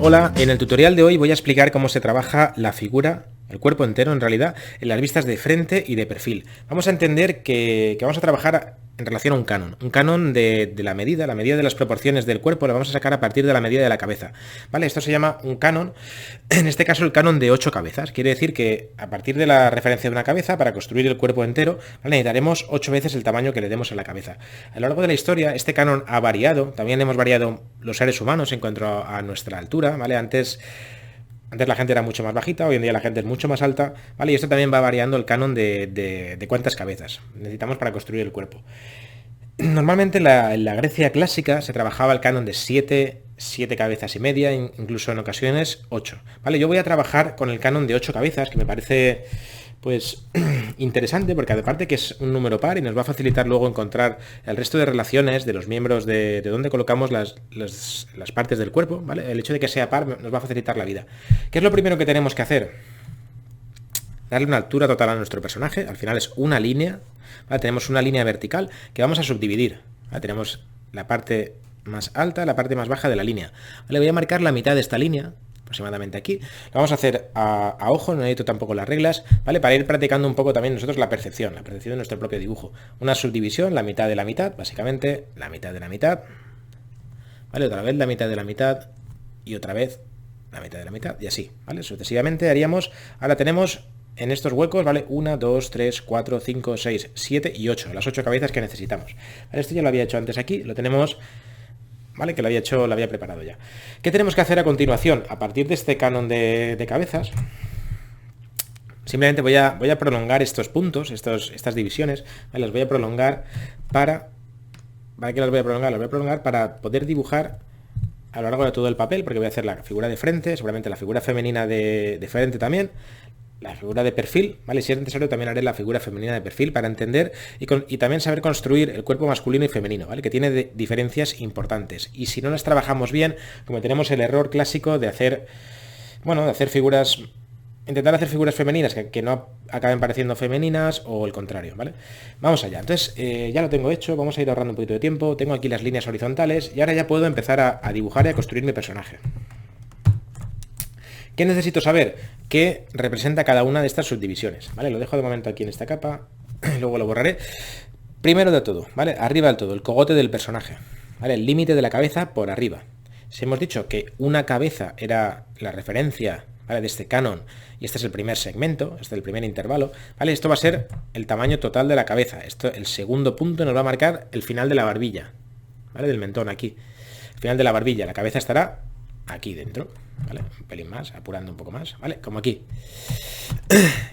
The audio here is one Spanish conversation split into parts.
Hola, en el tutorial de hoy voy a explicar cómo se trabaja la figura, el cuerpo entero en realidad, en las vistas de frente y de perfil. Vamos a entender que vamos a trabajar en relación a un canon de la medida de las proporciones del cuerpo, lo vamos a sacar a partir de la medida de la cabeza. ¿Vale? Esto se llama un canon, en este caso el canon de 8 cabezas. Quiere decir que a partir de la referencia de una cabeza, para construir el cuerpo entero, ¿vale?, necesitaremos 8 veces el tamaño que le demos a la cabeza. A lo largo de la historia, este canon ha variado, también hemos variado los seres humanos en cuanto a nuestra altura, ¿vale? Antes la gente era mucho más bajita, hoy en día la gente es mucho más alta, ¿vale? Y esto también va variando el canon de cuántas cabezas necesitamos para construir el cuerpo. Normalmente en la Grecia clásica se trabajaba el canon de 7 cabezas y media, incluso en ocasiones 8. ¿Vale? Yo voy a trabajar con el canon de 8 cabezas, que me parece pues interesante, porque aparte que es un número par y nos va a facilitar luego encontrar el resto de relaciones de los miembros de dónde colocamos las partes del cuerpo, ¿vale? El hecho de que sea par nos va a facilitar la vida. ¿Qué es lo primero que tenemos que hacer? Darle una altura total a nuestro personaje. Al final es una línea, ¿vale? Tenemos una línea vertical que vamos a subdividir, ¿vale? Tenemos la parte más alta, la parte más baja de la línea, ¿vale? Voy a marcar la mitad de esta línea, aproximadamente aquí. Lo vamos a hacer a ojo, no necesito tampoco las reglas, ¿vale? Para ir practicando un poco también nosotros la percepción de nuestro propio dibujo. Una subdivisión, la mitad de la mitad, básicamente, la mitad de la mitad, ¿vale? Otra vez la mitad de la mitad y otra vez la mitad de la mitad y así, ¿vale? Sucesivamente haríamos, ahora tenemos en estos huecos, ¿vale? 1, 2, 3, 4, 5, 6, 7 y 8, las 8 cabezas que necesitamos. ¿Vale? Esto ya lo había hecho antes aquí, lo tenemos, ¿vale? Que lo había preparado ya. ¿Qué tenemos que hacer a continuación? A partir de este canon de cabezas, simplemente voy a prolongar estos puntos, estas divisiones, ¿vale? Las voy a prolongar ¿para qué las voy a prolongar? Las voy a prolongar para poder dibujar a lo largo de todo el papel, porque voy a hacer la figura de frente, seguramente la figura femenina de frente también, la figura de perfil, ¿vale? Si es necesario también haré la figura femenina de perfil para entender y también saber construir el cuerpo masculino y femenino, ¿vale? Que tiene diferencias importantes. Y si no las trabajamos bien, cometeremos el error clásico de hacer, bueno, de hacer figuras, intentar hacer figuras femeninas que no acaben pareciendo femeninas o el contrario, ¿vale? Vamos allá. Entonces, ya lo tengo hecho, vamos a ir ahorrando un poquito de tiempo, tengo aquí las líneas horizontales y ahora ya puedo empezar a dibujar y a construir mi personaje. ¿Qué necesito saber? ¿Qué representa cada una de estas subdivisiones? ¿Vale? Lo dejo de momento aquí en esta capa, luego lo borraré. Primero de todo, ¿vale? Arriba del todo, el cogote del personaje, ¿vale? El límite de la cabeza por arriba. Si hemos dicho que una cabeza era la referencia, ¿vale?, de este canon, y este es el primer segmento, este es el primer intervalo, ¿vale? Esto va a ser el tamaño total de la cabeza. El segundo punto nos va a marcar el final de la barbilla, ¿vale? Del mentón aquí. El final de la barbilla, la cabeza estará aquí dentro, ¿vale? Un pelín más, apurando un poco más, ¿vale? Como aquí.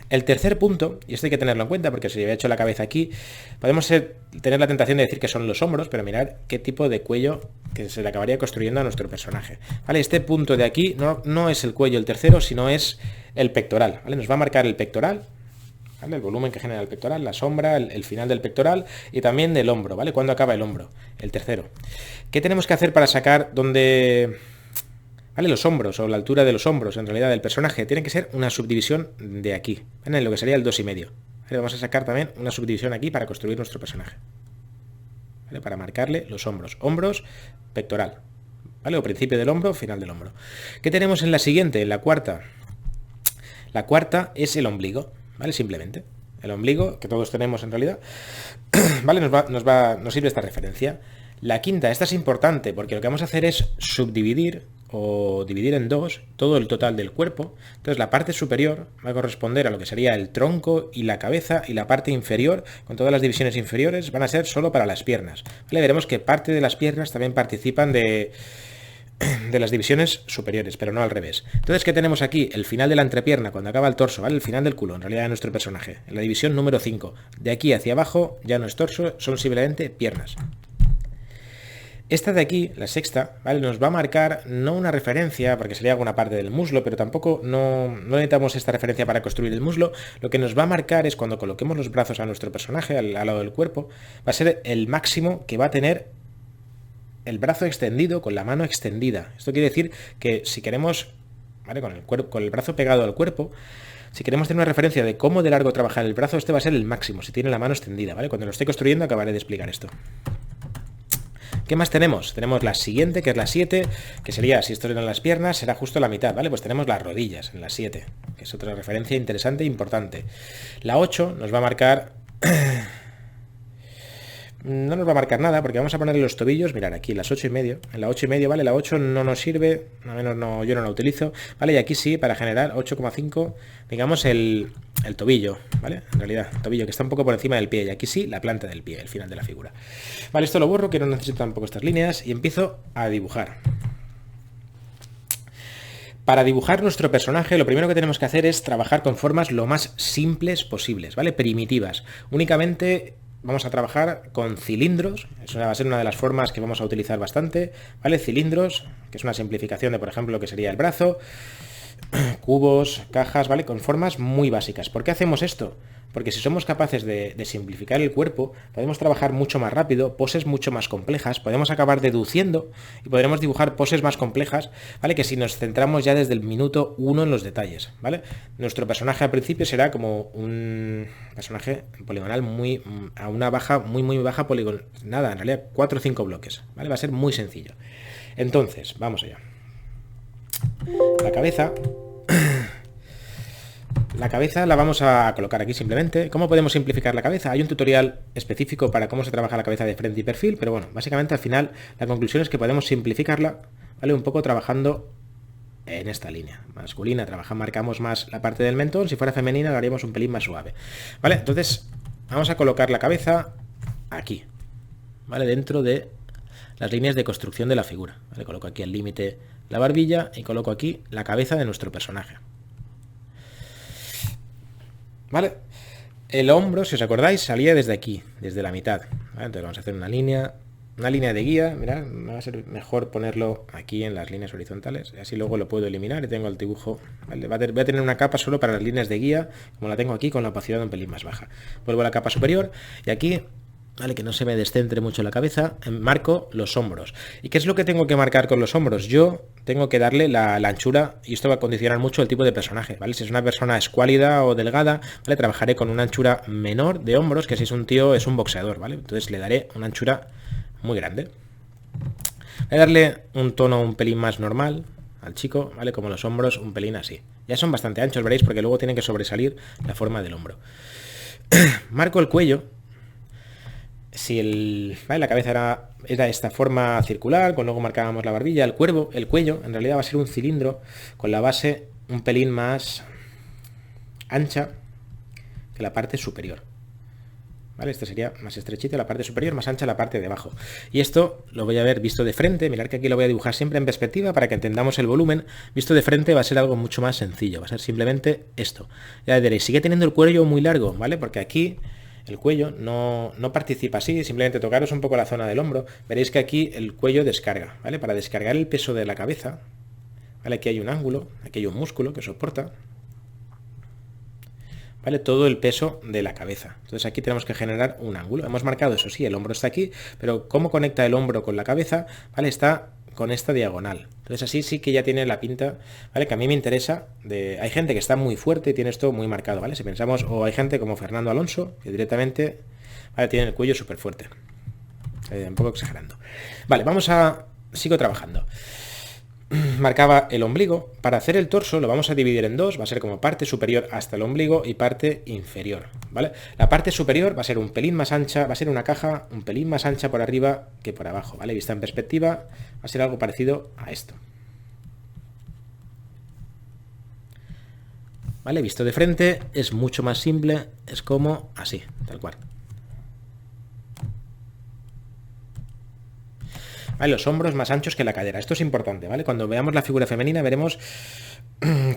El tercer punto, y esto hay que tenerlo en cuenta porque si había hecho la cabeza aquí, podemos tener la tentación de decir que son los hombros, pero mirad qué tipo de cuello que se le acabaría construyendo a nuestro personaje, ¿vale? Este punto de aquí no es el cuello el tercero, sino es el pectoral, ¿vale? Nos va a marcar el pectoral, ¿vale? El volumen que genera el pectoral, la sombra, el final del pectoral y también del hombro, ¿vale? ¿Cuándo acaba el hombro? El tercero. ¿Qué tenemos que hacer para sacar dónde... ¿Vale? Los hombros o la altura de los hombros en realidad del personaje tiene que ser una subdivisión de aquí, ¿vale? En lo que sería el 2,5. ¿Vale? Vamos a sacar también una subdivisión aquí para construir nuestro personaje, ¿vale? Para marcarle los hombros, pectoral, ¿vale? O principio del hombro, final del hombro. ¿Qué tenemos en la siguiente, en la cuarta? La cuarta es el ombligo, ¿vale? Simplemente el ombligo que todos tenemos en realidad, ¿vale? Nos sirve esta referencia. La quinta, esta es importante porque lo que vamos a hacer es subdividir o dividir en dos todo el total del cuerpo. Entonces la parte superior va a corresponder a lo que sería el tronco y la cabeza, y la parte inferior, con todas las divisiones inferiores, van a ser solo para las piernas, ¿vale? Veremos que parte de las piernas también participan de las divisiones superiores, pero no al revés. Entonces, ¿qué tenemos aquí? El final de la entrepierna, cuando acaba el torso, ¿vale? El final del culo, en realidad, de nuestro personaje. En la división número 5. De aquí hacia abajo ya no es torso, son simplemente piernas. Esta de aquí, la sexta, ¿vale?, nos va a marcar no una referencia, porque sería alguna parte del muslo, pero tampoco no necesitamos esta referencia para construir el muslo. Lo que nos va a marcar es cuando coloquemos los brazos a nuestro personaje, al lado del cuerpo, va a ser el máximo que va a tener el brazo extendido con la mano extendida. Esto quiere decir que si queremos, ¿vale?, con el brazo pegado al cuerpo, si queremos tener una referencia de cómo de largo trabajar el brazo, este va a ser el máximo, si tiene la mano extendida, ¿vale? Cuando lo esté construyendo acabaré de explicar esto. ¿Qué más tenemos? Tenemos la siguiente, que es la 7, que sería, si esto eran las piernas, será justo la mitad, ¿vale? Pues tenemos las rodillas en la 7, que es otra referencia interesante e importante. La 8 nos va a marcar... No nos va a marcar nada porque vamos a ponerle los tobillos, mirad aquí las 8,5, en la 8,5, ¿vale? La 8 no nos sirve, al menos no, yo no la utilizo, ¿vale? Y aquí sí, para generar 8,5, digamos el tobillo, ¿vale? En realidad, el tobillo que está un poco por encima del pie, y aquí sí, la planta del pie, el final de la figura. Vale, esto lo borro, que no necesito tampoco estas líneas, y empiezo a dibujar. Para dibujar nuestro personaje, lo primero que tenemos que hacer es trabajar con formas lo más simples posibles, ¿vale? Primitivas. Únicamente... vamos a trabajar con cilindros, eso va a ser una de las formas que vamos a utilizar bastante, ¿vale? Cilindros, que es una simplificación de, por ejemplo, lo que sería el brazo, cubos, cajas, ¿vale? Con formas muy básicas. ¿Por qué hacemos esto? Porque si somos capaces de simplificar el cuerpo, podemos trabajar mucho más rápido, poses mucho más complejas, podemos acabar deduciendo y podremos dibujar poses más complejas, ¿vale? Que si nos centramos ya desde el minuto 1 en los detalles, ¿vale? Nuestro personaje al principio será como un personaje poligonal a una baja, muy baja poligonal, nada, en realidad 4 o 5 bloques, ¿vale? Va a ser muy sencillo. Entonces, vamos allá. La cabeza... La cabeza la vamos a colocar aquí simplemente. ¿Cómo podemos simplificar la cabeza? Hay un tutorial específico para cómo se trabaja la cabeza de frente y perfil, pero bueno, básicamente al final la conclusión es que podemos simplificarla, ¿vale? Un poco trabajando en esta línea masculina, marcamos más la parte del mentón, si fuera femenina lo haríamos un pelín más suave, ¿vale? Entonces vamos a colocar la cabeza aquí, ¿vale? Dentro de las líneas de construcción de la figura, ¿vale? Coloco aquí al límite la barbilla y coloco aquí la cabeza de nuestro personaje. ¿Vale? El hombro, si os acordáis, salía desde aquí, desde la mitad, ¿vale? Entonces vamos a hacer una línea de guía. Mirad, me va a ser mejor ponerlo aquí en las líneas horizontales, y así luego lo puedo eliminar y tengo el dibujo, ¿vale? Voy a tener una capa solo para las líneas de guía, como la tengo aquí, con la opacidad un pelín más baja. Vuelvo a la capa superior y aquí... ¿vale? Que no se me descentre mucho la cabeza, marco los hombros. ¿Y qué es lo que tengo que marcar con los hombros? Yo tengo que darle la anchura, y esto va a condicionar mucho el tipo de personaje, ¿vale? Si es una persona escuálida o delgada, ¿vale? Trabajaré con una anchura menor de hombros, que si es un tío, es un boxeador, ¿vale? Entonces le daré una anchura muy grande. Voy a darle un tono un pelín más normal al chico, ¿vale? Como los hombros, un pelín así. Ya son bastante anchos, veréis, porque luego tienen que sobresalir la forma del hombro. Marco el cuello. Si ¿vale? La cabeza era esta forma circular, con luego marcábamos la barbilla, el cuello en realidad va a ser un cilindro con la base un pelín más ancha que la parte superior, ¿vale? Esta sería más estrechita la parte superior, más ancha la parte de abajo. Y esto lo voy a ver visto de frente, mirad que aquí lo voy a dibujar siempre en perspectiva para que entendamos el volumen. Visto de frente va a ser algo mucho más sencillo, va a ser simplemente esto. Ya veréis, sigue teniendo el cuello muy largo, ¿vale? Porque aquí... el cuello no participa así, simplemente tocaros un poco la zona del hombro, veréis que aquí el cuello descarga, ¿vale? Para descargar el peso de la cabeza, ¿vale? Aquí hay un ángulo, aquí hay un músculo que soporta, ¿vale? Todo el peso de la cabeza. Entonces aquí tenemos que generar un ángulo. Hemos marcado, eso sí, el hombro está aquí, pero ¿cómo conecta el hombro con la cabeza? ¿Vale? Está con esta diagonal. Entonces así sí que ya tiene la pinta, ¿vale? Que a mí me interesa. Hay gente que está muy fuerte y tiene esto muy marcado, ¿vale? Si pensamos, o hay gente como Fernando Alonso, que directamente, ¿vale? Tiene el cuello súper fuerte. Un poco exagerando. Vale, sigo trabajando. Marcaba el ombligo. Para hacer el torso lo vamos a dividir en dos, va a ser como parte superior hasta el ombligo y parte inferior, ¿vale? La parte superior va a ser un pelín más ancha, va a ser una caja un pelín más ancha por arriba que por abajo, ¿vale? Vista en perspectiva va a ser algo parecido a esto, ¿vale? Visto de frente es mucho más simple, es como así, tal cual. ¿Vale? Los hombros más anchos que la cadera. Esto es importante, ¿vale? Cuando veamos la figura femenina veremos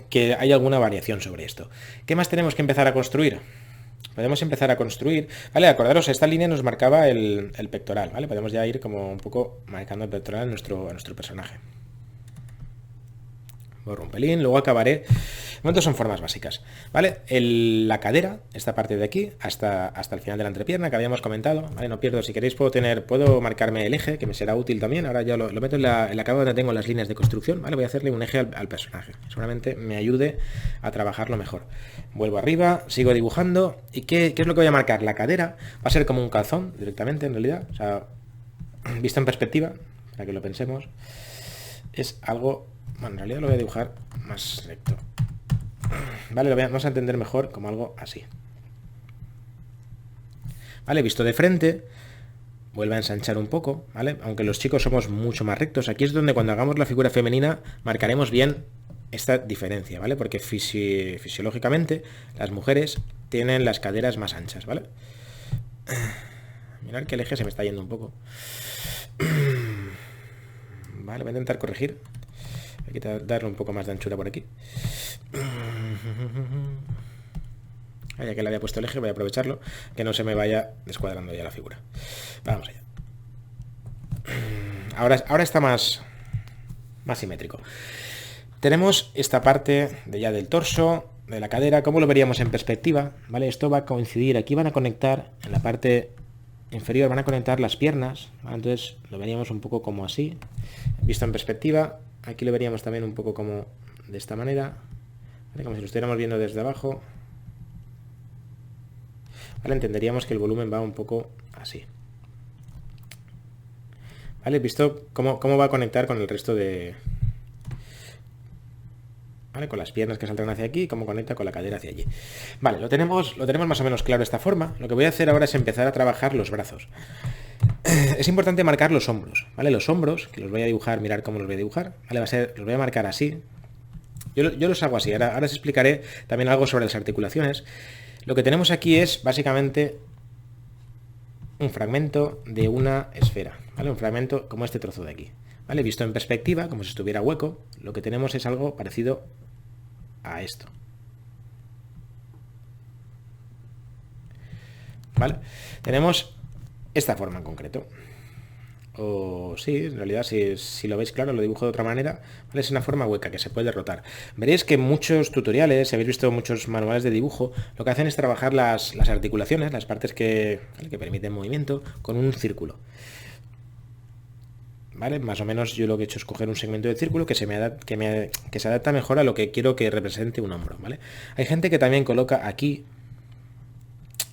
que hay alguna variación sobre esto. ¿Qué más tenemos que empezar a construir? Podemos empezar a construir, ¿vale? Acordaros, esta línea nos marcaba el pectoral, ¿vale? Podemos ya ir como un poco marcando el pectoral a nuestro personaje. Borro un pelín, luego acabaré. De momento son formas básicas, ¿vale? La cadera, esta parte de aquí, hasta el final de la entrepierna que habíamos comentado, ¿vale? No pierdo, si queréis puedo marcarme el eje, que me será útil también. Ahora ya lo meto en la capa donde tengo las líneas de construcción, ¿vale? Voy a hacerle un eje al personaje, seguramente me ayude a trabajarlo mejor. Vuelvo arriba, sigo dibujando. ¿Y qué es lo que voy a marcar? La cadera va a ser como un calzón, directamente, en realidad. O sea, visto en perspectiva, para que lo pensemos, es algo... Bueno, en realidad lo voy a dibujar más recto. Vale, vamos a entender mejor como algo así. Vale, visto de frente, vuelve a ensanchar un poco, ¿vale? Aunque los chicos somos mucho más rectos. Aquí es donde cuando hagamos la figura femenina marcaremos bien esta diferencia, ¿vale? Porque fisiológicamente las mujeres tienen las caderas más anchas, ¿vale? Mirad que el eje se me está yendo un poco. Vale, voy a intentar corregir. Hay que darle un poco más de anchura por aquí. Ya que le había puesto el eje, voy a aprovecharlo, que no se me vaya descuadrando ya la figura. Vamos allá. Ahora está más simétrico. Tenemos esta parte ya del torso, de la cadera. ¿Cómo lo veríamos en perspectiva? ¿Vale? Esto va a coincidir. Aquí van a conectar, en la parte inferior van a conectar las piernas, ¿vale? Entonces lo veríamos un poco como así. Visto en perspectiva, aquí lo veríamos también un poco como de esta manera, ¿vale? Como si lo estuviéramos viendo desde abajo. ¿Vale? Entenderíamos que el volumen va un poco así. ¿Vale? Visto cómo va a conectar con el resto de... ¿Vale? Con las piernas que saltan hacia aquí y cómo conecta con la cadera hacia allí. Vale, lo tenemos más o menos claro de esta forma. Lo que voy a hacer ahora es empezar a trabajar los brazos. Es importante marcar los hombros, ¿vale? Los hombros, que los voy a dibujar, mirar cómo los voy a dibujar, ¿vale? Los voy a marcar así. Yo los hago así. Ahora os explicaré también algo sobre las articulaciones. Lo que tenemos aquí es básicamente un fragmento de una esfera, ¿vale? Un fragmento como este trozo de aquí, ¿vale? Visto en perspectiva, como si estuviera hueco, lo que tenemos es algo parecido a esto. ¿Vale? Tenemos esta forma en concreto. O sí, en realidad, si lo veis claro, lo dibujo de otra manera, ¿vale? Es una forma hueca que se puede rotar. Veréis que en muchos tutoriales, si habéis visto muchos manuales de dibujo, lo que hacen es trabajar las articulaciones, las partes que permiten movimiento, con un círculo. ¿Vale? Más o menos yo lo que he hecho es coger un segmento de círculo que se adapta mejor a lo que quiero que represente un hombro, ¿vale? Hay gente que también coloca aquí,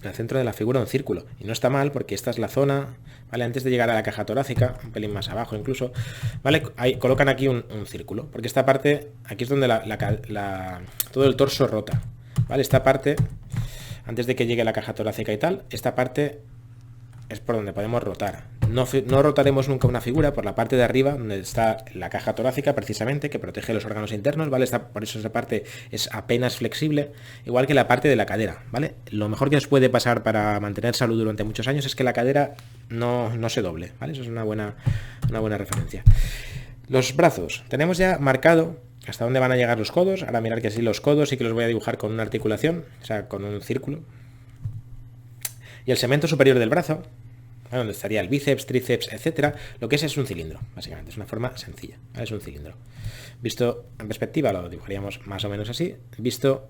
en el centro de la figura, un círculo. Y no está mal porque esta es la zona, ¿vale? Antes de llegar a la caja torácica, un pelín más abajo incluso, ¿vale? Ahí colocan aquí un círculo, porque esta parte, aquí es donde todo el torso rota, ¿vale? Esta parte, antes de que llegue a la caja torácica y tal, esta parte es por donde podemos rotar. No rotaremos nunca una figura por la parte de arriba, donde está la caja torácica, precisamente, que protege los órganos internos, ¿vale? Por eso esa parte es apenas flexible, igual que la parte de la cadera, ¿vale? Lo mejor que nos puede pasar para mantener salud durante muchos años es que la cadera no se doble, ¿vale? Eso es una buena referencia. Los brazos. Tenemos ya marcado hasta dónde van a llegar los codos. Ahora mirad que sí, los codos sí que los voy a dibujar con una articulación, o sea, con un círculo. Y el segmento superior del brazo, donde estaría el bíceps, tríceps, etcétera, lo que es un cilindro, básicamente, es una forma sencilla, ¿vale? Es un cilindro. Visto en perspectiva lo dibujaríamos más o menos así, visto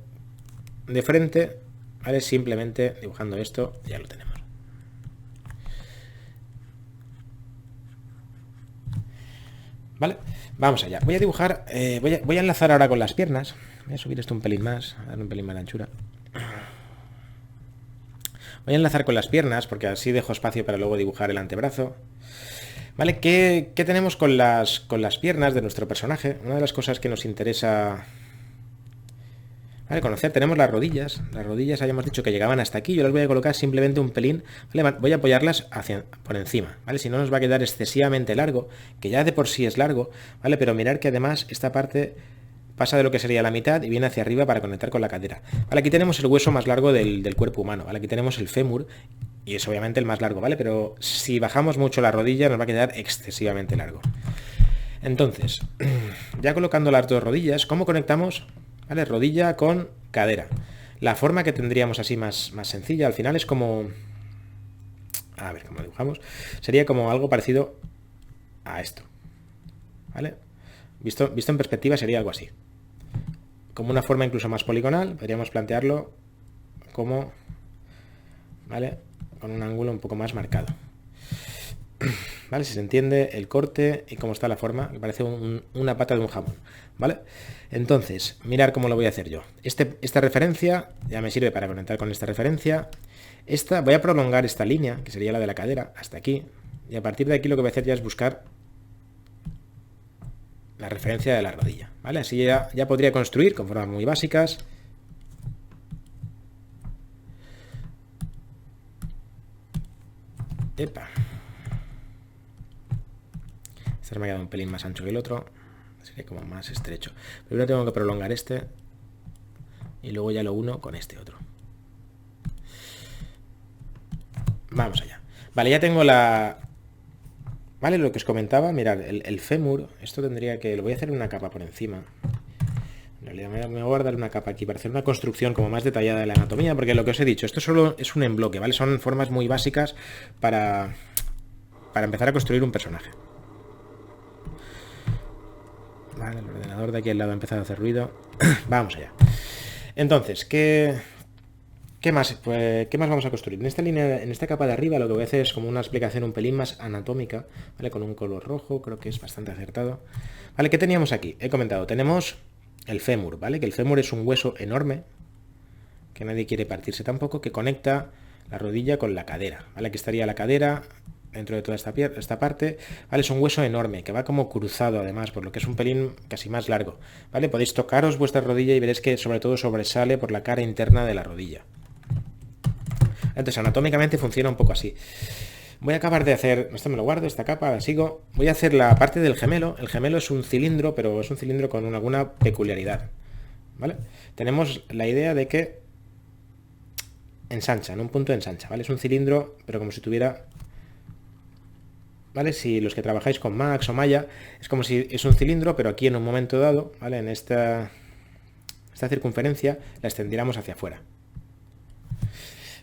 de frente, ¿vale? Simplemente dibujando esto ya lo tenemos. ¿Vale? Vamos allá. Voy a dibujar, voy a enlazar ahora con las piernas. Voy a subir esto un pelín más, a darle un pelín más de anchura. Voy a enlazar con las piernas porque así dejo espacio para luego dibujar el antebrazo. ¿Vale? ¿Qué tenemos con las piernas de nuestro personaje? Una de las cosas que nos interesa, ¿vale?, conocer, tenemos las rodillas. Las rodillas habíamos dicho que llegaban hasta aquí. Yo las voy a colocar simplemente un pelín, ¿vale? Voy a apoyarlas por encima, ¿vale? Si no nos va a quedar excesivamente largo, que ya de por sí es largo, ¿vale? Pero mirar que además esta parte pasa de lo que sería la mitad y viene hacia arriba para conectar con la cadera. Vale, aquí tenemos el hueso más largo del cuerpo humano, ¿vale? Aquí tenemos el fémur y es obviamente el más largo, ¿vale? Pero si bajamos mucho la rodilla nos va a quedar excesivamente largo. Entonces, ya colocando las dos rodillas, ¿cómo conectamos? ¿Vale? Rodilla con cadera. La forma que tendríamos así más sencilla al final es como... A ver, ¿cómo dibujamos? Sería como algo parecido a esto, ¿vale? Visto en perspectiva sería algo así. Como una forma incluso más poligonal, podríamos plantearlo como, ¿vale?, con un ángulo un poco más marcado. ¿Vale? Si se entiende el corte y cómo está la forma, que parece una pata de un jamón, ¿vale? Entonces, mirar cómo lo voy a hacer yo. Esta referencia ya me sirve para conectar con esta referencia. Voy a prolongar esta línea, que sería la de la cadera, hasta aquí. Y a partir de aquí lo que voy a hacer ya es buscar la referencia de la rodilla, ¿vale? Así ya podría construir con formas muy básicas. Epa. Este me ha quedado un pelín más ancho que el otro. Sería como más estrecho. Primero tengo que prolongar este. Y luego ya lo uno con este otro. Vamos allá. Vale, ya tengo la... Vale, lo que os comentaba, mirad, el fémur, esto tendría que... Lo voy a hacer en una capa por encima. En realidad me voy a guardar una capa aquí para hacer una construcción como más detallada de la anatomía, porque lo que os he dicho, esto solo es un embloque, ¿vale? Son formas muy básicas para empezar a construir un personaje. Vale, el ordenador de aquí al lado ha empezado a hacer ruido. Vamos allá. Entonces, ¿qué más? Pues, ¿qué más vamos a construir? En esta línea, en esta capa de arriba, lo que voy a hacer es como una explicación un pelín más anatómica, ¿vale? Con un color rojo, creo que es bastante acertado. Vale, ¿qué teníamos aquí? He comentado, tenemos el fémur, ¿vale? Que el fémur es un hueso enorme, que nadie quiere partirse tampoco, que conecta la rodilla con la cadera, ¿vale? Aquí estaría la cadera dentro de toda esta parte, ¿vale? Es un hueso enorme, que va como cruzado además, por lo que es un pelín casi más largo, ¿vale? Podéis tocaros vuestra rodilla y veréis que sobre todo sobresale por la cara interna de la rodilla. Entonces, anatómicamente funciona un poco así. Voy a acabar de hacer... Esto me lo guardo, esta capa, la sigo. Voy a hacer la parte del gemelo. El gemelo es un cilindro, pero es un cilindro con alguna peculiaridad, ¿vale? Tenemos la idea de que ensancha, en un punto ensancha, ¿vale? Es un cilindro, pero como si tuviera... ¿Vale? Si los que trabajáis con Max o Maya, es como si es un cilindro, pero aquí en un momento dado, ¿vale? En esta circunferencia la extendiéramos hacia afuera,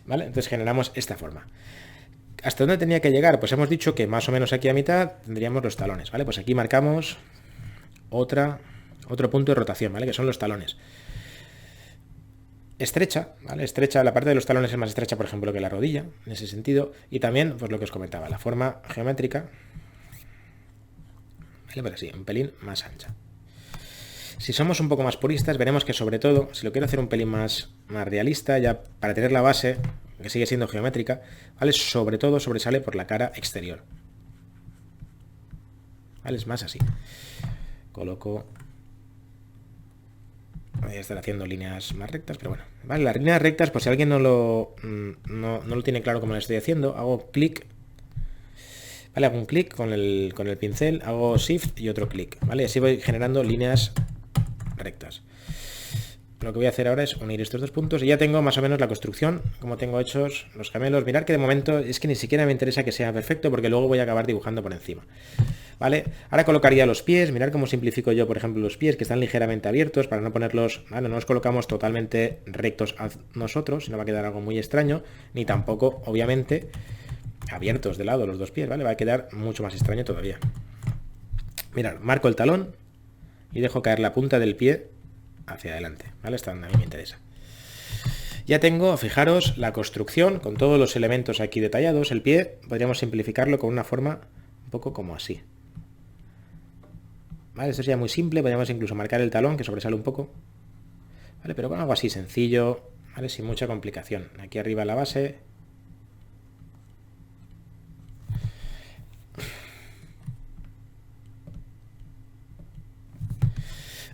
¿vale? Entonces generamos esta forma. ¿Hasta dónde tenía que llegar? Pues hemos dicho que más o menos aquí a mitad tendríamos los talones, ¿vale? Pues aquí marcamos otro punto de rotación, ¿vale? Que son los talones. Estrecha, ¿vale? Estrecha, la parte de los talones es más estrecha, por ejemplo, que la rodilla, en ese sentido. Y también, pues lo que os comentaba, la forma geométrica, ¿vale? Pues así, un pelín más ancha. Si somos un poco más puristas, veremos que sobre todo, si lo quiero hacer un pelín más realista, ya para tener la base, que sigue siendo geométrica, ¿vale? Sobre todo sobresale por la cara exterior, ¿vale? Es más así. Coloco... Voy a estar haciendo líneas más rectas, pero bueno. Vale, las líneas rectas, por si alguien no lo tiene claro cómo lo estoy haciendo, hago clic. Vale, hago un clic con el pincel, hago shift y otro clic, ¿vale? Así voy generando líneas rectas. Lo que voy a hacer ahora es unir estos dos puntos y ya tengo más o menos la construcción, como tengo hechos los gemelos. Mirad que de momento es que ni siquiera me interesa que sea perfecto porque luego voy a acabar dibujando por encima, ¿vale? Ahora colocaría los pies. Mirad cómo simplifico yo, por ejemplo, los pies que están ligeramente abiertos para no ponerlos, ¿vale? No los colocamos totalmente rectos a nosotros, sino va a quedar algo muy extraño, ni tampoco, obviamente, abiertos de lado los dos pies, ¿vale? Va a quedar mucho más extraño todavía. Mirad, marco el talón y dejo caer la punta del pie hacia adelante, ¿vale? Esta a mí me interesa. Ya tengo, fijaros, la construcción con todos los elementos aquí detallados. El pie podríamos simplificarlo con una forma un poco como así, ¿vale? Esto sería muy simple, podríamos incluso marcar el talón que sobresale un poco, ¿vale? Pero con algo así sencillo, ¿vale? Sin mucha complicación. Aquí arriba la base.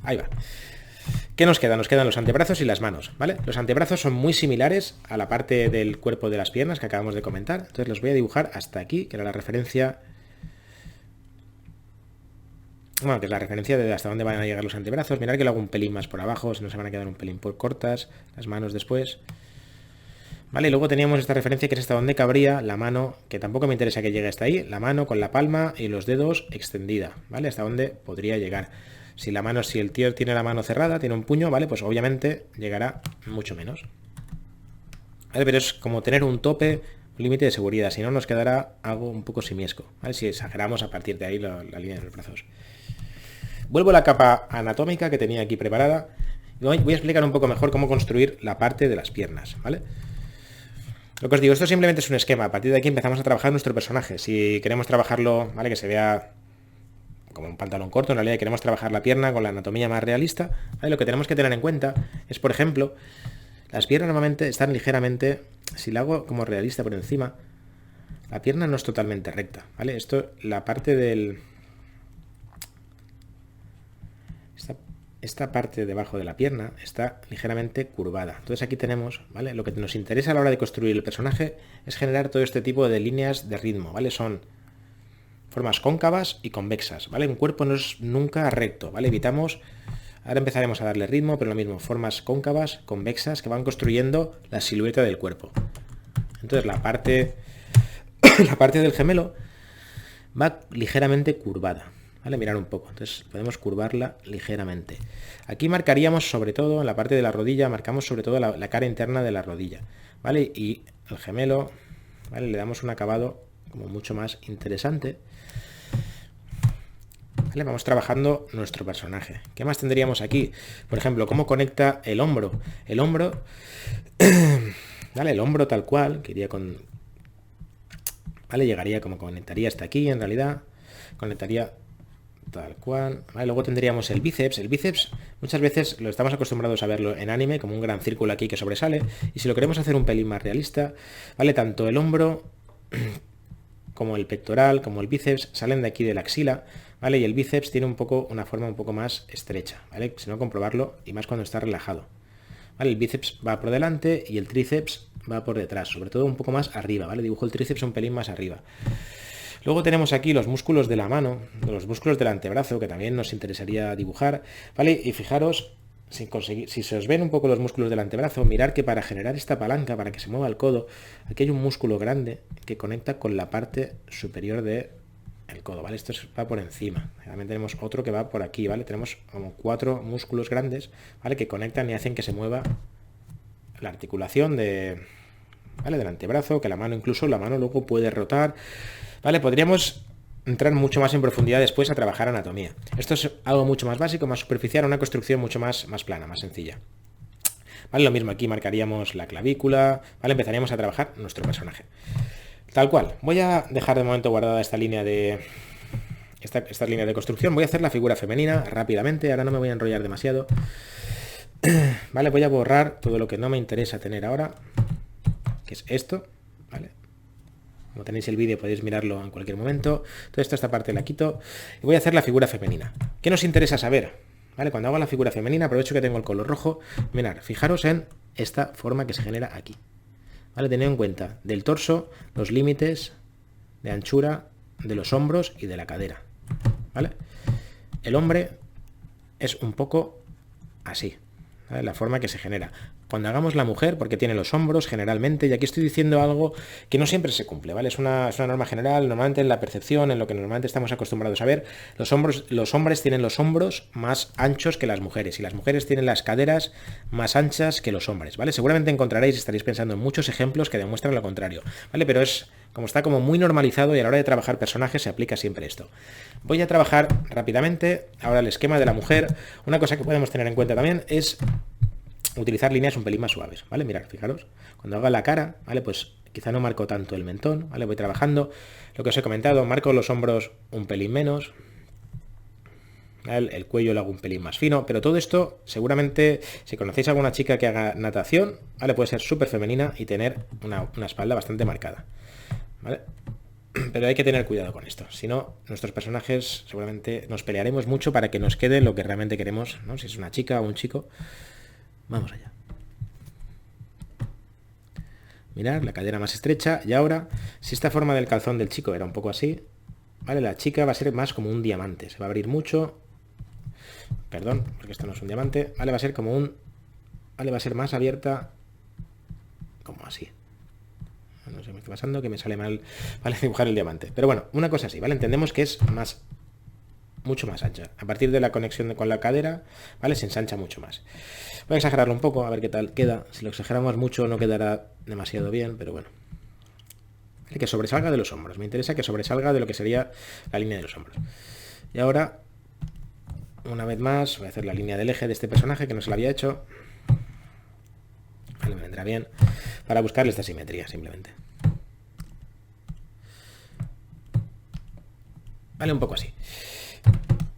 Ahí va. ¿Qué nos queda? Nos quedan los antebrazos y las manos, ¿vale? Los antebrazos son muy similares a la parte del cuerpo de las piernas que acabamos de comentar. Entonces los voy a dibujar hasta aquí, que era la referencia... Bueno, que es la referencia de hasta dónde van a llegar los antebrazos. Mirad que lo hago un pelín más por abajo, si no se van a quedar un pelín por cortas. Las manos después. Vale, y luego teníamos esta referencia que es hasta donde cabría la mano, que tampoco me interesa que llegue hasta ahí. La mano con la palma y los dedos extendida, ¿vale? Hasta donde podría llegar. Si el tío tiene la mano cerrada, tiene un puño, ¿vale? Pues obviamente llegará mucho menos, ¿vale? Pero es como tener un tope, un límite de seguridad. Si no, nos quedará algo un poco simiesco, ¿vale? Si exageramos a partir de ahí la línea de los brazos. Vuelvo a la capa anatómica que tenía aquí preparada. Y voy a explicar un poco mejor cómo construir la parte de las piernas, ¿vale? Lo que os digo, esto simplemente es un esquema. A partir de aquí empezamos a trabajar nuestro personaje. Si queremos trabajarlo, ¿vale? Que se vea como un pantalón corto, en realidad queremos trabajar la pierna con la anatomía más realista, ¿vale? Lo que tenemos que tener en cuenta es, por ejemplo, las piernas normalmente están ligeramente, si la hago como realista por encima, la pierna no es totalmente recta, ¿vale? Esto, la parte del... Esta parte debajo de la pierna está ligeramente curvada. Entonces aquí tenemos, ¿vale? Lo que nos interesa a la hora de construir el personaje es generar todo este tipo de líneas de ritmo, ¿vale? Son formas cóncavas y convexas, ¿vale? Un cuerpo no es nunca recto, ¿vale? Evitamos... Ahora empezaremos a darle ritmo, pero lo mismo, formas cóncavas, convexas, que van construyendo la silueta del cuerpo. Entonces la parte del gemelo va ligeramente curvada, ¿vale? Mirar un poco, entonces podemos curvarla ligeramente. Aquí marcaríamos sobre todo, en la parte de la rodilla, marcamos sobre todo la cara interna de la rodilla, ¿vale? Y el gemelo, ¿vale? Le damos un acabado como mucho más interesante. ¿Vale? Vamos trabajando nuestro personaje. ¿Qué más tendríamos aquí? Por ejemplo, ¿cómo conecta el hombro? El hombro, ¿vale? El hombro tal cual, que iría con... ¿Vale? Llegaría como conectaría hasta aquí, en realidad. Conectaría tal cual. ¿Vale? Luego tendríamos el bíceps. El bíceps muchas veces lo estamos acostumbrados a verlo en anime, como un gran círculo aquí que sobresale. Y si lo queremos hacer un pelín más realista, ¿vale? Tanto el hombro como el pectoral, como el bíceps, salen de aquí de la axila, ¿vale? Y el bíceps tiene una forma un poco más estrecha, ¿vale? Si no, comprobarlo, y más cuando está relajado. ¿Vale? El bíceps va por delante y el tríceps va por detrás, sobre todo un poco más arriba, ¿vale? Dibujo el tríceps un pelín más arriba. Luego tenemos aquí los músculos de la mano, los músculos del antebrazo, que también nos interesaría dibujar, ¿vale? Y fijaros, si se os ven un poco los músculos del antebrazo, mirar que para generar esta palanca, para que se mueva el codo, aquí hay un músculo grande que conecta con la parte superior del codo, ¿vale? Esto va por encima. También tenemos otro que va por aquí, ¿vale? Tenemos como 4 músculos grandes, ¿vale? Que conectan y hacen que se mueva la articulación ¿vale? Del antebrazo, que la mano, incluso la mano luego puede rotar, ¿vale? Podríamos entrar mucho más en profundidad después a trabajar anatomía. Esto es algo mucho más básico, más superficial, una construcción mucho más plana, más sencilla. ¿Vale? Lo mismo aquí marcaríamos la clavícula, ¿vale? Empezaríamos a trabajar nuestro personaje. Tal cual. Voy a dejar de momento guardada esta línea de construcción. Voy a hacer la figura femenina rápidamente, ahora no me voy a enrollar demasiado. Vale, voy a borrar todo lo que no me interesa tener ahora, que es esto, ¿vale? Como tenéis el vídeo podéis mirarlo en cualquier momento. Todo esto, esta parte la quito. Y voy a hacer la figura femenina. ¿Qué nos interesa saber? ¿Vale? Cuando hago la figura femenina, aprovecho que tengo el color rojo. Mirad, fijaros en esta forma que se genera aquí. ¿Vale? Tened en cuenta del torso, los límites de anchura de los hombros y de la cadera. ¿Vale? El hombre es un poco así, ¿vale? La forma que se genera. Cuando hagamos la mujer, porque tiene los hombros generalmente, y aquí estoy diciendo algo que no siempre se cumple, ¿vale? Es una norma general, normalmente en la percepción, en lo que normalmente estamos acostumbrados a ver, los hombres tienen los hombros más anchos que las mujeres, y las mujeres tienen las caderas más anchas que los hombres, ¿vale? Seguramente encontraréis, estaréis pensando en muchos ejemplos que demuestran lo contrario, ¿vale? Pero es como está como muy normalizado y a la hora de trabajar personajes se aplica siempre esto. Voy a trabajar rápidamente ahora el esquema de la mujer. Una cosa que podemos tener en cuenta también es utilizar líneas un pelín más suaves, ¿vale? Mirad, fijaros, cuando haga la cara, ¿vale? Pues quizá no marco tanto el mentón, ¿vale? Voy trabajando lo que os he comentado, marco los hombros un pelín menos, ¿vale? El cuello lo hago un pelín más fino, pero todo esto, seguramente, si conocéis a alguna chica que haga natación, ¿vale? Puede ser súper femenina y tener una espalda bastante marcada, ¿vale? Pero hay que tener cuidado con esto, si no, nuestros personajes seguramente nos pelearemos mucho para que nos quede lo que realmente queremos, ¿no? Si es una chica o un chico. Vamos allá. Mirad, la cadera más estrecha. Y ahora, si esta forma del calzón del chico era un poco así, ¿vale? La chica va a ser más como un diamante. Se va a abrir mucho. Perdón, porque esto no es un diamante. ¿Vale? Va a ser como un... ¿Vale? Va a ser más abierta como así. No sé qué me está pasando, que me sale mal, ¿vale? Dibujar el diamante. Pero bueno, una cosa así, ¿vale? Entendemos que es mucho más ancha. A partir de la conexión con la cadera, ¿vale? Se ensancha mucho más. Voy a exagerarlo un poco, a ver qué tal queda. Si lo exageramos mucho no quedará demasiado bien, pero bueno. Que sobresalga de los hombros. Me interesa que sobresalga de lo que sería la línea de los hombros. Y ahora, una vez más, voy a hacer la línea del eje de este personaje, que no se lo había hecho. Vale, me vendrá bien. Para buscarle esta simetría, simplemente. Vale, un poco así.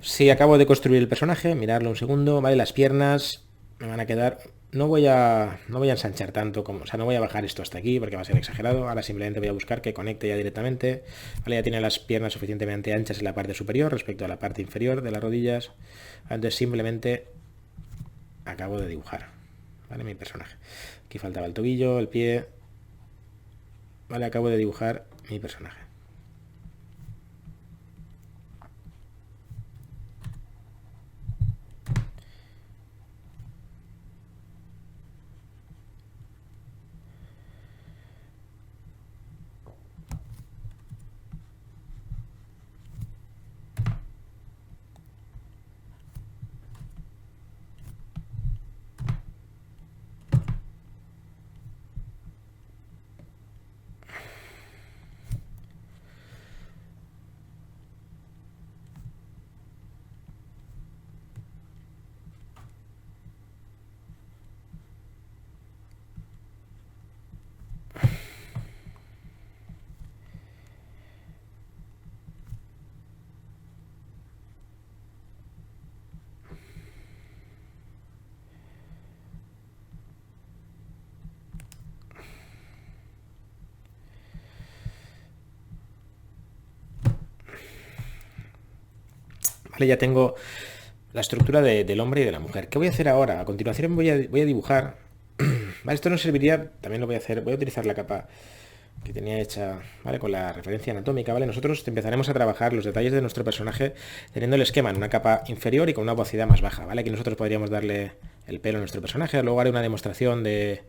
Si acabo de construir el personaje, miradlo un segundo, ¿vale? Las piernas me van a quedar no voy a ensanchar tanto, como, o sea, no voy a bajar esto hasta aquí porque va a ser exagerado. Ahora simplemente voy a buscar que conecte ya directamente. Vale, ya tiene las piernas suficientemente anchas en la parte superior respecto a la parte inferior de las rodillas. Entonces simplemente acabo de dibujar, ¿vale? Mi personaje. Aquí faltaba el tobillo, el pie. Vale, acabo de dibujar mi personaje. Vale, ya tengo la estructura del hombre y de la mujer. ¿Qué voy a hacer ahora? A continuación voy a dibujar. Vale, esto nos serviría, también lo voy a hacer, voy a utilizar la capa que tenía hecha, ¿vale? Con la referencia anatómica, ¿vale? Nosotros empezaremos a trabajar los detalles de nuestro personaje teniendo el esquema en una capa inferior y con una opacidad más baja, ¿vale? Aquí nosotros podríamos darle el pelo a nuestro personaje. Luego haré una demostración de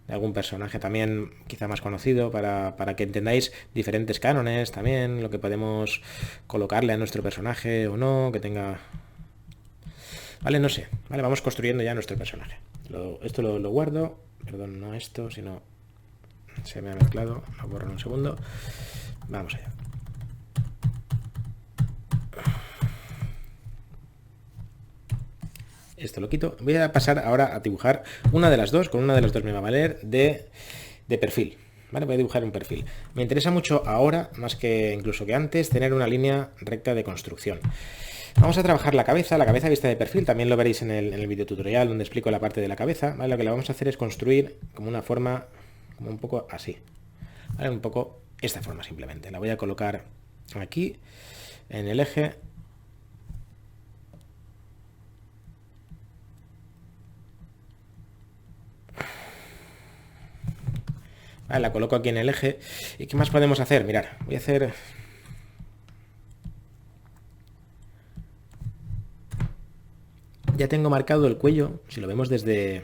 algún personaje también quizá más conocido para que entendáis diferentes cánones también, lo que podemos colocarle a nuestro personaje o no, que tenga... Vale, no sé. Vale, vamos construyendo ya nuestro personaje. Esto lo guardo. Perdón, no esto, sino... Se me ha mezclado. Lo borro en un segundo. Vamos allá. Esto lo quito. Voy a pasar ahora a dibujar una de las dos. Con una de las dos me va a valer de perfil. ¿Vale? Voy a dibujar un perfil. Me interesa mucho ahora, más que incluso que antes, tener una línea recta de construcción. Vamos a trabajar la cabeza vista de perfil, también lo veréis en el video tutorial donde explico la parte de la cabeza, ¿vale? Lo que le vamos a hacer es construir como una forma, como un poco así, ¿vale? Un poco esta forma simplemente. La voy a colocar aquí, en el eje. Vale, la coloco aquí en el eje. ¿Y qué más podemos hacer? Mirad, voy a hacer... Ya tengo marcado el cuello, si lo vemos desde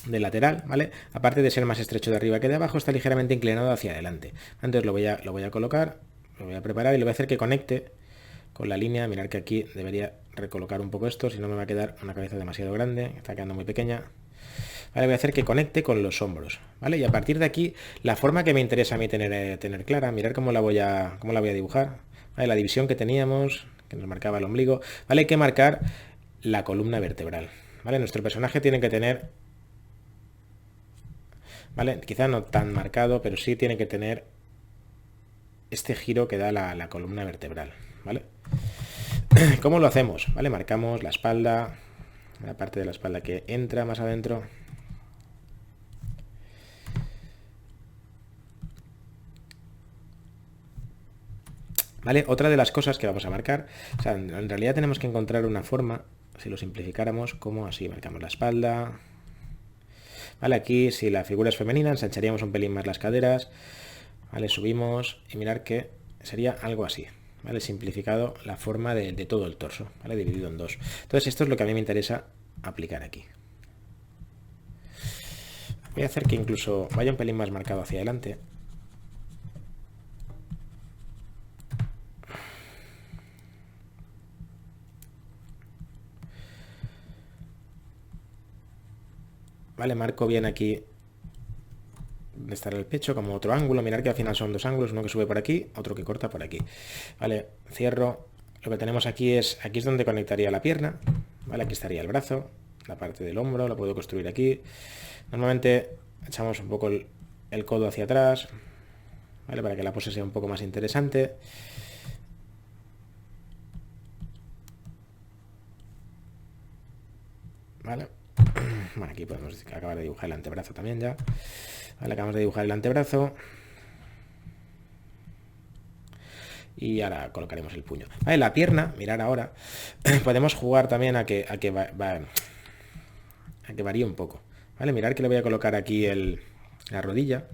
lateral, ¿vale? Aparte de ser más estrecho de arriba que de abajo, está ligeramente inclinado hacia adelante. Entonces lo voy a colocar, lo voy a preparar y lo voy a hacer que conecte con la línea. Mirad que aquí debería recolocar un poco esto, si no me va a quedar una cabeza demasiado grande, está quedando muy pequeña. Vale, voy a hacer que conecte con los hombros, ¿vale? Y a partir de aquí, la forma que me interesa a mí tener clara, mirad cómo la voy a dibujar, ¿vale? La división que teníamos, que nos marcaba el ombligo, ¿vale? Hay que marcar la columna vertebral, ¿vale? Nuestro personaje tiene que tener, ¿vale? Quizá no tan marcado, pero sí tiene que tener este giro que da la columna vertebral, ¿vale? ¿Cómo lo hacemos? ¿Vale? Marcamos la espalda, la parte de la espalda que entra más adentro. ¿Vale? Otra de las cosas que vamos a marcar, o sea, en realidad tenemos que encontrar una forma, si lo simplificáramos, como así, marcamos la espalda. Vale, aquí si la figura es femenina, ensancharíamos un pelín más las caderas. Vale, subimos y mirar que sería algo así. ¿Vale? Simplificado la forma de todo el torso, ¿vale? Dividido en dos. Entonces esto es lo que a mí me interesa aplicar aquí. Voy a hacer que incluso vaya un pelín más marcado hacia adelante. Vale, marco bien aquí donde estará el pecho, como otro ángulo. Mirad que al final son dos ángulos, uno que sube por aquí, otro que corta por aquí. Vale, cierro. Lo que tenemos aquí es donde conectaría la pierna. Vale, aquí estaría el brazo, la parte del hombro, lo puedo construir aquí. Normalmente echamos un poco el codo hacia atrás, ¿vale? Para que la pose sea un poco más interesante. ¿Vale? Bueno, aquí podemos acabar de dibujar el antebrazo también ya. Vale, acabamos de dibujar el antebrazo. Y ahora colocaremos el puño. Vale, la pierna, mirar ahora. Podemos jugar también a que varíe un poco. Vale, mirar que le voy a colocar aquí la rodilla.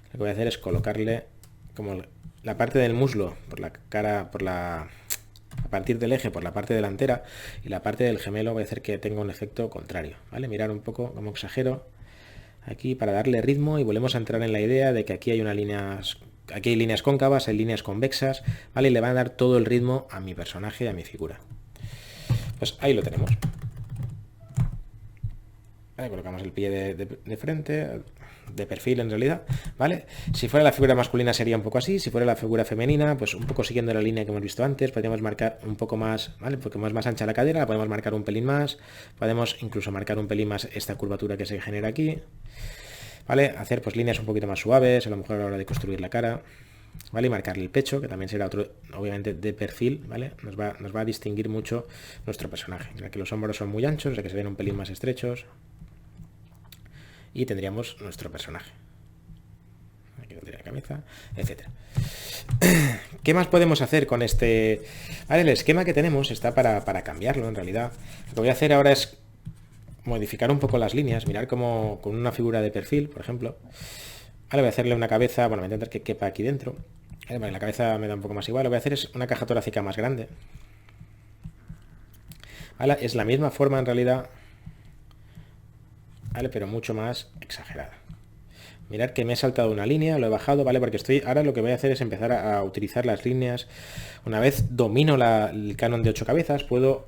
Lo que voy a hacer es colocarle como la parte del muslo por la cara, a partir del eje por la parte delantera, y la parte del gemelo voy a hacer que tenga un efecto contrario. Vale, mirar un poco cómo exagero aquí para darle ritmo, y volvemos a entrar en la idea de que aquí hay aquí hay líneas cóncavas, hay líneas convexas, ¿vale? Y le van a dar todo el ritmo a mi personaje y a mi figura. Pues ahí lo tenemos. Vale, colocamos el pie de frente, de perfil en realidad, ¿vale? Si fuera la figura masculina sería un poco así, si fuera la figura femenina, pues un poco siguiendo la línea que hemos visto antes, podríamos marcar un poco más, ¿vale? Porque es más ancha la cadera, la podemos marcar un pelín más, podemos incluso marcar un pelín más esta curvatura que se genera aquí, ¿vale? Hacer pues líneas un poquito más suaves, a lo mejor a la hora de construir la cara, ¿vale? Y marcarle el pecho, que también será otro, obviamente, de perfil, ¿vale? Nos va a distinguir mucho nuestro personaje, ya que los hombros son muy anchos, ya que se ven un pelín más estrechos, y tendríamos nuestro personaje. Aquí tendría la cabeza, etc. ¿Qué más podemos hacer con este? Vale, el esquema que tenemos está para cambiarlo en realidad. Lo que voy a hacer ahora es modificar un poco las líneas, mirar como con una figura de perfil, por ejemplo. Vale, voy a hacerle una cabeza, bueno, voy a intentar que quepa aquí dentro. Vale, la cabeza me da un poco más igual. Lo que voy a hacer es una caja torácica más grande. Vale, es la misma forma en realidad, ¿vale? Pero mucho más exagerada. Mirad que me he saltado una línea, lo he bajado, ¿vale? Porque ahora lo que voy a hacer es empezar a utilizar las líneas. Una vez domino el canon de 8 cabezas, puedo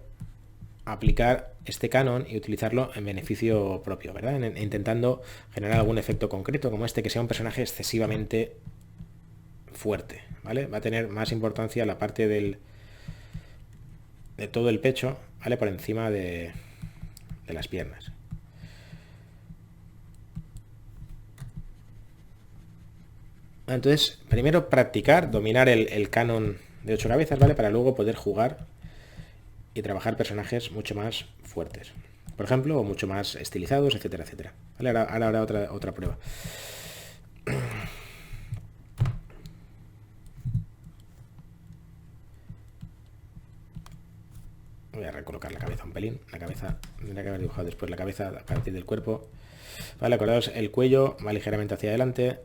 aplicar este canon y utilizarlo en beneficio propio, ¿verdad? Intentando generar algún efecto concreto, como este, que sea un personaje excesivamente fuerte, ¿vale? Va a tener más importancia la parte de todo el pecho, ¿vale? Por encima de las piernas. Entonces, primero practicar, dominar el canon de 8 cabezas, ¿vale? Para luego poder jugar y trabajar personajes mucho más fuertes, por ejemplo, o mucho más estilizados, etcétera, etcétera. ¿Vale? Ahora habrá otra prueba. Voy a recolocar la cabeza un pelín. La cabeza, tendría que haber dibujado después la cabeza a partir del cuerpo. Vale, acordaos, el cuello va ligeramente hacia adelante.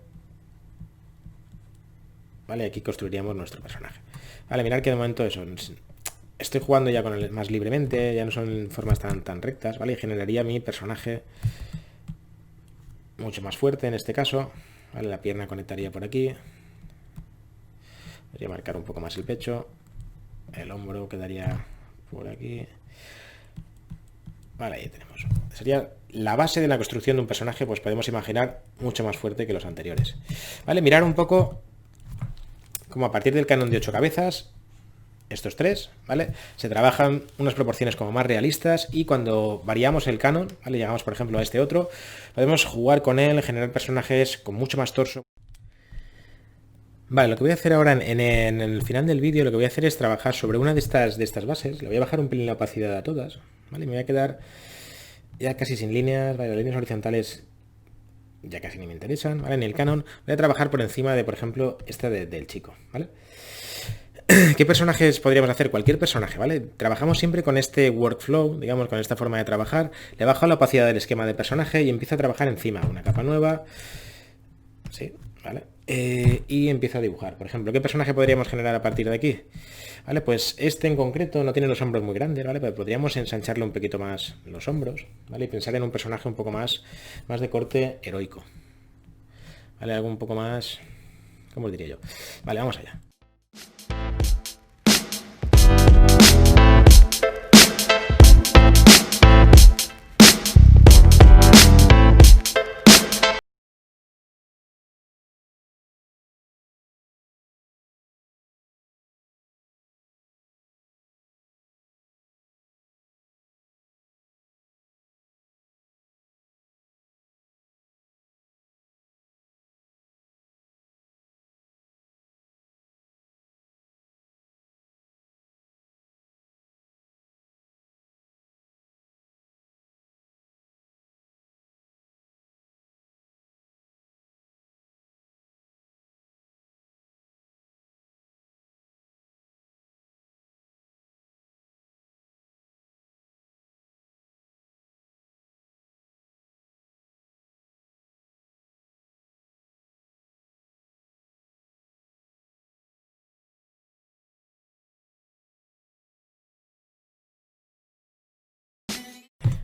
Vale, aquí construiríamos nuestro personaje. Vale, mirad que de momento eso. Estoy jugando ya con él más libremente, ya no son formas tan rectas, ¿vale? Y generaría mi personaje mucho más fuerte en este caso. Vale, la pierna conectaría por aquí. Podría marcar un poco más el pecho. El hombro quedaría por aquí. Vale, ahí tenemos. Sería la base de la construcción de un personaje, pues podemos imaginar mucho más fuerte que los anteriores. Vale, mirar un poco como a partir del canon de 8 cabezas, estos tres, ¿vale? Se trabajan unas proporciones como más realistas, y cuando variamos el canon, ¿vale? Llegamos, por ejemplo, a este otro, podemos jugar con él, generar personajes con mucho más torso. Vale, lo que voy a hacer ahora en el final del vídeo, lo que voy a hacer es trabajar sobre una de estas bases. Le voy a bajar un pelín la opacidad a todas, ¿vale? Me voy a quedar ya casi sin líneas, vale, las líneas horizontales ya casi ni me interesan, ¿vale? En el canon voy a trabajar por encima de, por ejemplo, esta del chico, ¿vale? ¿Qué personajes podríamos hacer? Cualquier personaje, ¿vale? Trabajamos siempre con este workflow, digamos, con esta forma de trabajar. Le bajo la opacidad del esquema de personaje y empiezo a trabajar encima, una capa nueva. Sí, ¿vale? Y empiezo a dibujar. Por ejemplo, ¿qué personaje podríamos generar a partir de aquí? Vale, pues este en concreto no tiene los hombros muy grandes, ¿vale? Pero podríamos ensancharle un poquito más los hombros, ¿vale? Y pensar en un personaje un poco más de corte heroico, ¿vale? Algo un poco más... ¿Cómo os diría yo? Vale, vamos allá.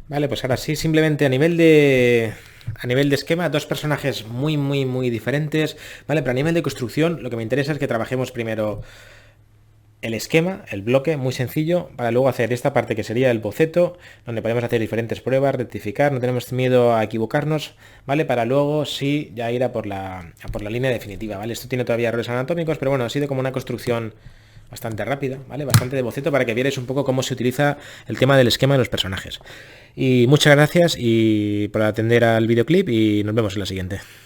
Vale, pues ahora sí, simplemente a nivel de esquema, dos personajes muy diferentes, ¿vale? Pero a nivel de construcción, lo que me interesa es que trabajemos primero el esquema, el bloque, muy sencillo, para luego hacer esta parte que sería el boceto, donde podemos hacer diferentes pruebas, rectificar, no tenemos miedo a equivocarnos, ¿vale? Para luego sí ya ir a por la línea definitiva, ¿vale? Esto tiene todavía errores anatómicos, pero bueno, ha sido como una construcción bastante rápida, ¿vale? Bastante de boceto para que vierais un poco cómo se utiliza el tema del esquema de los personajes. Y muchas gracias por atender al videoclip y nos vemos en la siguiente.